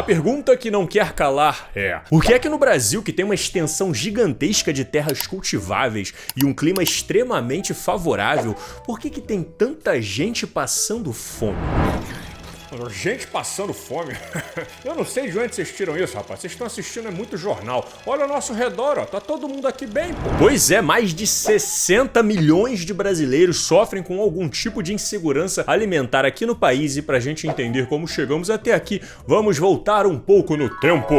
pergunta que não quer calar é: por que é que no Brasil, que tem uma extensão gigantesca de terras cultiváveis e um clima extremamente favorável, por que que tem tanta gente passando fome? Gente passando fome? Eu não sei de onde vocês tiram isso, rapaz. Vocês estão assistindo muito jornal. Olha ao nosso redor, ó. Tá todo mundo aqui bem, pô. Pois é, mais de 60 milhões de brasileiros sofrem com algum tipo de insegurança alimentar aqui no país. E pra gente entender como chegamos até aqui, vamos voltar um pouco no tempo.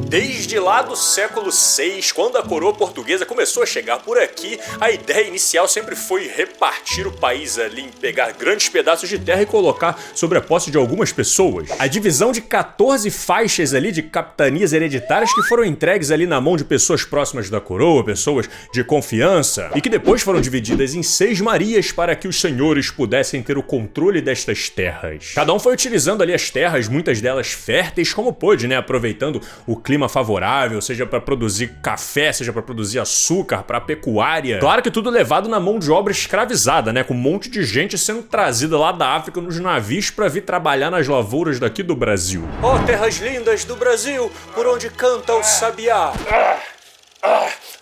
Desde lá do século VI, quando a coroa portuguesa começou a chegar por aqui, a ideia inicial sempre foi repartir o país ali, em pegar grandes pedaços de terra e colocar sobre a posse de algumas pessoas. A divisão de 14 faixas ali de capitanias hereditárias que foram entregues ali na mão de pessoas próximas da coroa, pessoas de confiança, e que depois foram divididas em 6 marias para que os senhores pudessem ter o controle destas terras. Cada um foi utilizando ali as terras, muitas delas férteis como pôde, né, aproveitando o clima favorável, seja para produzir café, seja para produzir açúcar, para pecuária. Claro que tudo levado na mão de obra escravizada, né, com um monte de gente sendo trazida lá da África nos navios para vir trabalhar nas lavouras daqui do Brasil. Ó, terras lindas do Brasil, por onde canta o sabiá.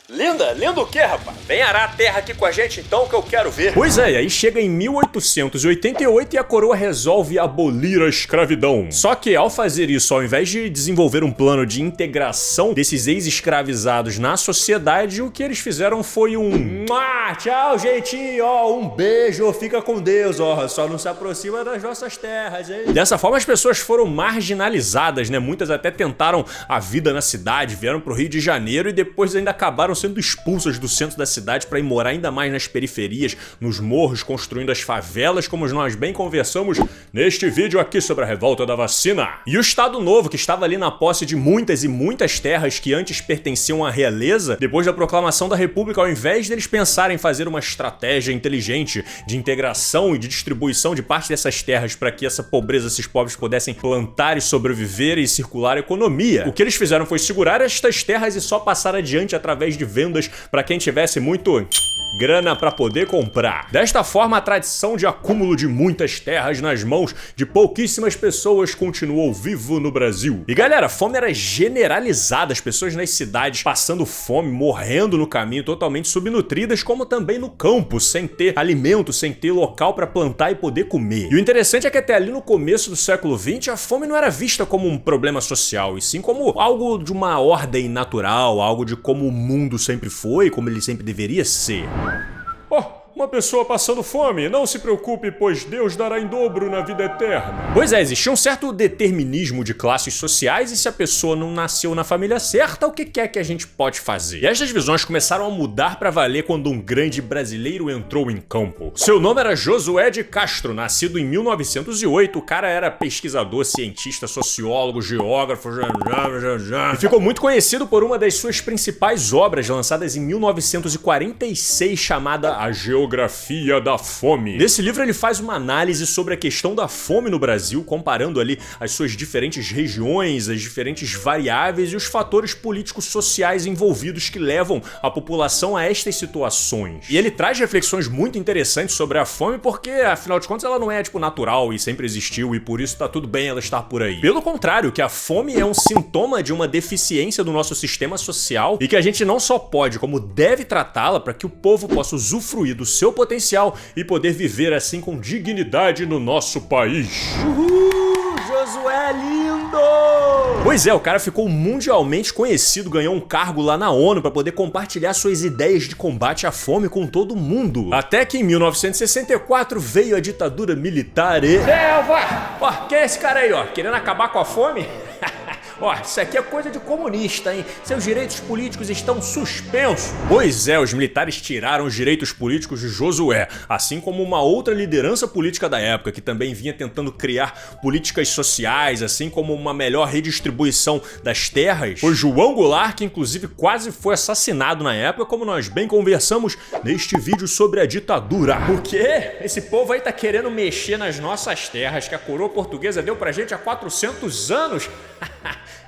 Linda? Linda o quê, rapaz? Vem arar a terra aqui com a gente então, que eu quero ver. Pois é, e aí chega em 1888 e a coroa resolve abolir a escravidão. Só que ao fazer isso, ao invés de desenvolver um plano de integração desses ex-escravizados na sociedade, o que eles fizeram foi um tchau, jeitinho, ó, um beijo, fica com Deus, ó, só não se aproxima das nossas terras, hein? Dessa forma as pessoas foram marginalizadas, né? Muitas até tentaram a vida na cidade, vieram pro Rio de Janeiro e depois ainda acabaram sendo expulsas do centro da cidade para ir morar ainda mais nas periferias, nos morros, construindo as favelas, como nós bem conversamos neste vídeo aqui sobre a revolta da vacina. E o Estado Novo, que estava ali na posse de muitas e muitas terras que antes pertenciam à realeza, depois da proclamação da República, ao invés deles pensarem em fazer uma estratégia inteligente de integração e de distribuição de parte dessas terras para que essa pobreza, esses pobres pudessem plantar e sobreviver e circular a economia, o que eles fizeram foi segurar estas terras e só passar adiante através de vendas para quem tivesse muito grana para poder comprar. Desta forma, a tradição de acúmulo de muitas terras nas mãos de pouquíssimas pessoas continuou vivo no Brasil. E galera, a fome era generalizada, as pessoas nas cidades passando fome, morrendo no caminho, totalmente subnutridas, como também no campo, sem ter alimento, sem ter local para plantar e poder comer. E o interessante é que até ali no começo do século XX, a fome não era vista como um problema social, e sim como algo de uma ordem natural, algo de como o mundo sempre foi, como ele sempre deveria ser. Uma pessoa passando fome, não se preocupe, pois Deus dará em dobro na vida eterna. Pois é, existia um certo determinismo de classes sociais e se a pessoa não nasceu na família certa, o que é que a gente pode fazer? E estas visões começaram a mudar para valer quando um grande brasileiro entrou em campo. Seu nome era Josué de Castro, nascido em 1908, o cara era pesquisador, cientista, sociólogo, geógrafo, e ficou muito conhecido por uma das suas principais obras, lançadas em 1946, chamada A Geografia da Fome. Nesse livro ele faz uma análise sobre a questão da fome no Brasil, comparando ali as suas diferentes regiões, as diferentes variáveis e os fatores políticos sociais envolvidos que levam a população a estas situações. E ele traz reflexões muito interessantes sobre a fome porque, afinal de contas, ela não é tipo natural e sempre existiu e por isso tá tudo bem ela estar por aí. Pelo contrário, que a fome é um sintoma de uma deficiência do nosso sistema social e que a gente não só pode, como deve tratá-la para que o povo possa usufruir do seu potencial e poder viver assim com dignidade no nosso país. Uhul, Josué lindo! Pois é, o cara ficou mundialmente conhecido, ganhou um cargo lá na ONU para poder compartilhar suas ideias de combate à fome com todo mundo. Até que em 1964 veio a ditadura militar e... Selva! Ó, quem é esse cara aí, ó? Querendo acabar com a fome? Ó, isso aqui é coisa de comunista, hein? Seus direitos políticos estão suspensos. Pois é, os militares tiraram os direitos políticos de Josué, assim como uma outra liderança política da época, que também vinha tentando criar políticas sociais, assim como uma melhor redistribuição das terras. Foi João Goulart, que inclusive quase foi assassinado na época, como nós bem conversamos neste vídeo sobre a ditadura. Por quê? Esse povo aí tá querendo mexer nas nossas terras que a coroa portuguesa deu pra gente há 400 anos?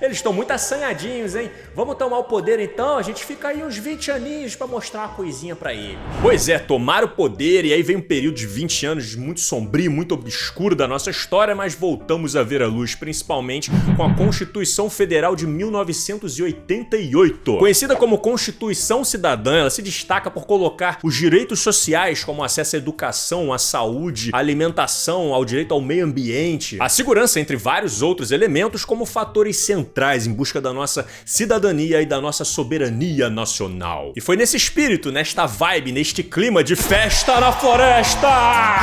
Eles estão muito assanhadinhos, hein? Vamos tomar o poder então? A gente fica aí uns 20 aninhos pra mostrar uma coisinha pra eles. Pois é, tomaram o poder e aí vem um período de 20 anos muito sombrio, muito obscuro da nossa história, mas voltamos a ver a luz, principalmente com a Constituição Federal de 1988. Conhecida como Constituição Cidadã, ela se destaca por colocar os direitos sociais, como acesso à educação, à saúde, à alimentação, ao direito ao meio ambiente, a segurança, entre vários outros elementos, como fatores centrais em busca da nossa cidadania e da nossa soberania nacional. E foi nesse espírito, nesta vibe, neste clima de festa na floresta,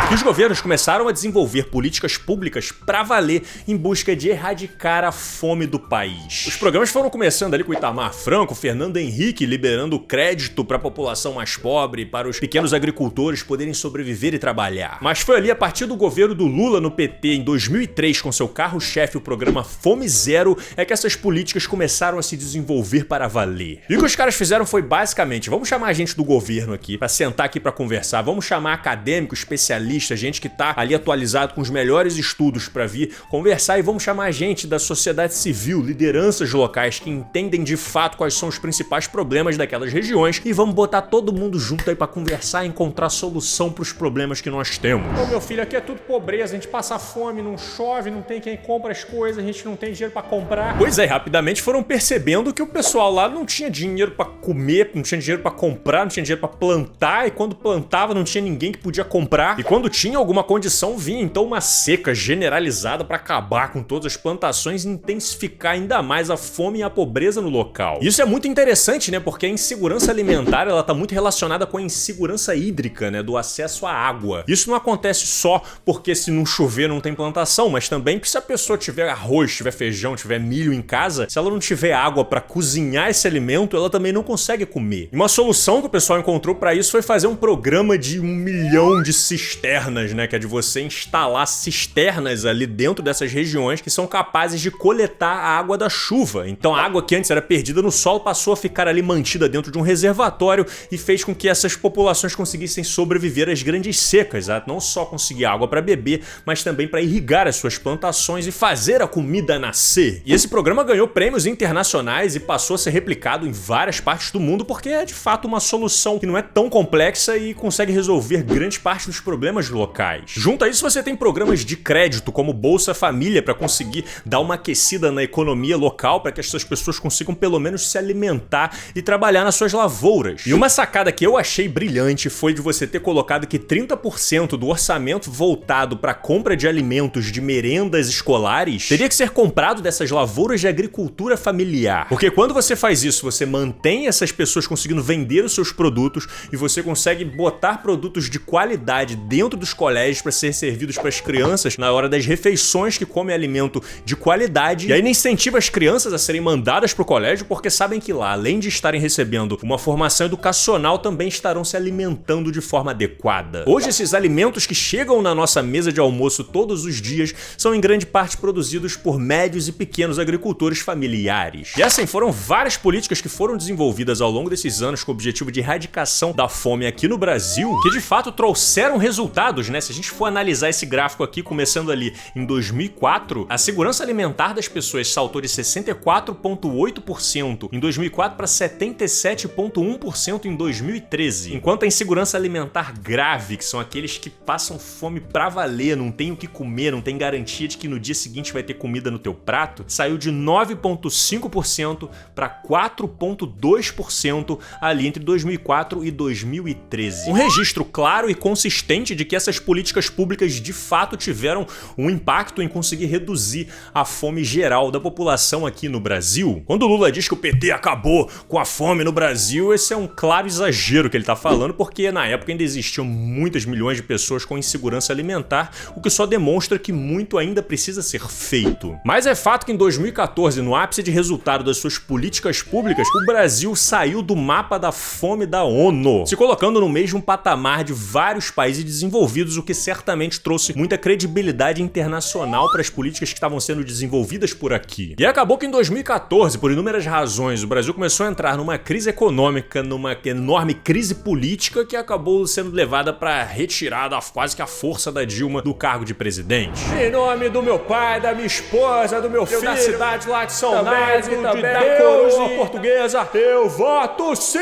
que os governos começaram a desenvolver políticas públicas pra valer em busca de erradicar a fome do país. Os programas foram começando ali com Itamar Franco, Fernando Henrique liberando crédito para a população mais pobre, para os pequenos agricultores poderem sobreviver e trabalhar. Mas foi ali a partir do governo do Lula no PT em 2003, com seu carro-chefe, o programa Fome Zero, é que essas políticas começaram a se desenvolver para valer. E o que os caras fizeram foi basicamente, vamos chamar a gente do governo aqui, para sentar aqui para conversar, vamos chamar acadêmico, especialista, gente que tá ali atualizado com os melhores estudos para vir conversar, e vamos chamar a gente da sociedade civil, lideranças locais que entendem de fato quais são os principais problemas daquelas regiões, e vamos botar todo mundo junto aí para conversar e encontrar solução para os problemas que nós temos. Ô meu filho, aqui é tudo pobreza, a gente passa fome, não chove, não tem quem compra as coisas, a gente não tem dinheiro para comprar. Pois é, rapidamente foram percebendo que o pessoal lá não tinha dinheiro para comer, não tinha dinheiro para comprar, não tinha dinheiro para plantar, e quando plantava não tinha ninguém que podia comprar, e quando tinha alguma condição vinha então uma seca generalizada para acabar com todas as plantações e intensificar ainda mais a fome e a pobreza no local. Isso é muito interessante, né, porque a insegurança alimentar ela tá muito relacionada com a insegurança hídrica, né, do acesso à água. Isso não acontece só porque se não chover não tem plantação, mas também que se a pessoa tiver arroz, tiver feijão, tiver milho em casa, se ela não tiver água para cozinhar esse alimento, ela também não consegue comer. E uma solução que o pessoal encontrou para isso foi fazer um programa de 1 milhão de cisternas, né, que é de você instalar cisternas ali dentro dessas regiões que são capazes de coletar a água da chuva. Então a água que antes era perdida no solo passou a ficar ali mantida dentro de um reservatório e fez com que essas populações conseguissem sobreviver às grandes secas, não só conseguir água para beber, mas também para irrigar as suas plantações e fazer a comida nascer. E esse programa ganhou prêmios internacionais e passou a ser replicado em várias partes do mundo porque é de fato uma solução que não é tão complexa e consegue resolver grande parte dos problemas locais. Junto a isso você tem programas de crédito como Bolsa Família para conseguir dar uma aquecida na economia local para que essas pessoas consigam pelo menos se alimentar e trabalhar nas suas lavouras. E uma sacada que eu achei brilhante foi de você ter colocado que 30% do orçamento voltado para a compra de alimentos de merendas escolares teria que ser comprado dessas lavouras de agricultura familiar. Porque quando você faz isso, você mantém essas pessoas conseguindo vender os seus produtos e você consegue botar produtos de qualidade dentro dos colégios para ser servidos para as crianças na hora das refeições que comem alimento de qualidade. E ainda incentiva as crianças a serem mandadas para o colégio porque sabem que lá, além de estarem recebendo uma formação educacional, também estarão se alimentando de forma adequada. Hoje esses alimentos que chegam na nossa mesa de almoço todos os dias são em grande parte produzidos por médios e pequenos agricultores familiares. E assim, foram várias políticas que foram desenvolvidas ao longo desses anos com o objetivo de erradicação da fome aqui no Brasil, que de fato trouxeram resultados, né? Se a gente for analisar esse gráfico aqui, começando ali em 2004, a segurança alimentar das pessoas saltou de 64,8% em 2004 para 77,1% em 2013, enquanto a insegurança alimentar grave, que são aqueles que passam fome pra valer, não tem o que comer, não tem garantia de que no dia seguinte vai ter comida no teu prato, saiu de 9,5% para 4,2% ali entre 2004 e 2013. Um registro claro e consistente de que essas políticas públicas de fato tiveram um impacto em conseguir reduzir a fome geral da população aqui no Brasil. Quando o Lula diz que o PT acabou com a fome no Brasil, esse é um claro exagero que ele tá falando, porque na época ainda existiam muitas milhões de pessoas com insegurança alimentar, o que só demonstra que muito ainda precisa ser feito. Mas é fato que em 2014, no ápice de resultado das suas políticas públicas, o Brasil saiu do mapa da fome da ONU, se colocando no mesmo patamar de vários países desenvolvidos, o que certamente trouxe muita credibilidade internacional para as políticas que estavam sendo desenvolvidas por aqui. E acabou que em 2014, por inúmeras razões, o Brasil começou a entrar numa crise econômica, numa enorme crise política que acabou sendo levada para retirada quase que a força da Dilma do cargo de presidente. Em nome do meu pai, da minha esposa, do meu filho, Universidade lá de São Násio, também, da Coroa Portuguesa, eu voto sim!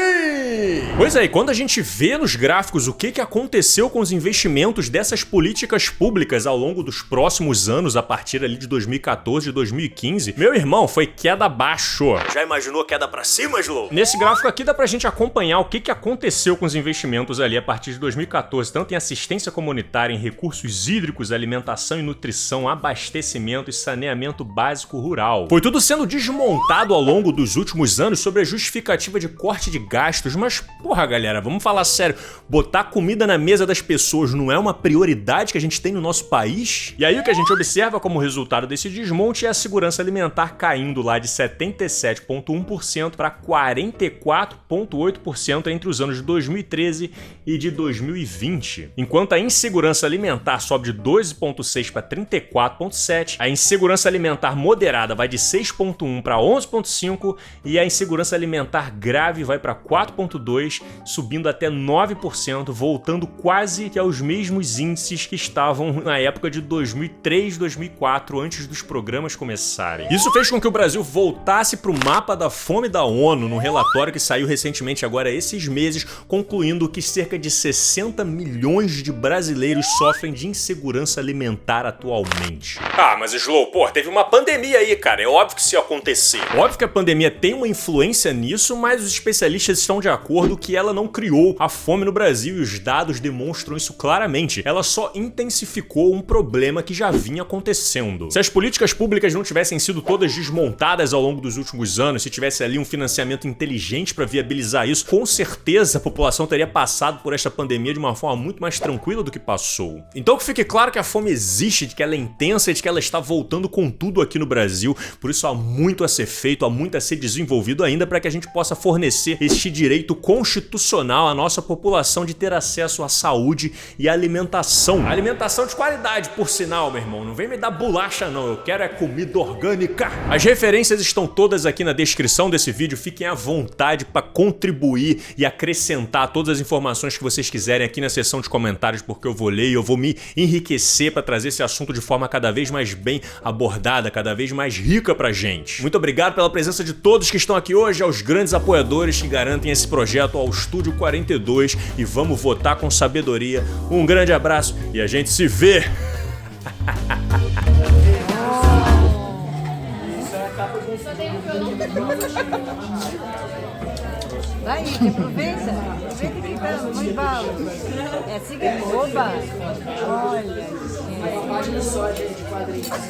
Pois é, e quando a gente vê nos gráficos o que aconteceu com os investimentos dessas políticas públicas ao longo dos próximos anos, a partir ali de 2014 e 2015, meu irmão, foi queda abaixo. Já imaginou queda pra cima, Slow? Nesse gráfico aqui dá pra gente acompanhar o que aconteceu com os investimentos ali a partir de 2014, tanto em assistência comunitária, em recursos hídricos, alimentação e nutrição, abastecimento e saneamento básico rural. Foi tudo sendo desmontado ao longo dos últimos anos sobre a justificativa de corte de gastos, mas porra galera, vamos falar sério, botar comida na mesa das pessoas não é uma prioridade que a gente tem no nosso país? E aí o que a gente observa como resultado desse desmonte é a segurança alimentar caindo lá de 77,1% para 44,8% entre os anos de 2013 e de 2020. Enquanto a insegurança alimentar sobe de 12,6% para 34,7%, a insegurança alimentar moderada vai de 6,1% para 11,5% e a insegurança alimentar grave vai para 4,2%, subindo até 9%, voltando quase que aos mesmos índices que estavam na época de 2003, 2004, antes dos programas começarem. Isso fez com que o Brasil voltasse para o mapa da fome da ONU, num relatório que saiu recentemente agora esses meses, concluindo que cerca de 60 milhões de brasileiros sofrem de insegurança alimentar atualmente. Ah, mas Slow, pô, teve uma pandemia aí, cara, é óbvio que isso ia acontecer. Óbvio que a pandemia tem uma influência nisso, mas os especialistas estão de acordo que ela não criou a fome no Brasil e os dados demonstram isso claramente. Ela só intensificou um problema que já vinha acontecendo. Se as políticas públicas não tivessem sido todas desmontadas ao longo dos últimos anos, se tivesse ali um financiamento inteligente para viabilizar isso, com certeza a população teria passado por esta pandemia de uma forma muito mais tranquila do que passou. Então que fique claro que a fome existe, de que ela é intensa e de que ela está voltando com tudo aqui no Brasil, por isso há muito a ser feito, há muito a ser desenvolvido ainda para que a gente possa fornecer este direito constitucional à nossa população de ter acesso à saúde e à alimentação. Alimentação de qualidade, por sinal, meu irmão, não vem me dar bolacha não, eu quero é comida orgânica. As referências estão todas aqui na descrição desse vídeo, fiquem à vontade para contribuir e acrescentar todas as informações que vocês quiserem aqui na seção de comentários, porque eu vou ler e eu vou me enriquecer para trazer esse assunto de forma cada vez mais bem abordada, cada vez mais rica pra gente. Muito obrigado pela presença de todos que estão aqui hoje, aos grandes apoiadores que garantem esse projeto, ao Estúdio 42, e vamos votar com sabedoria. Um grande abraço e a gente se vê! Vai, aproveita. Aproveita que tá no embalo. É assim que é boba. Olha.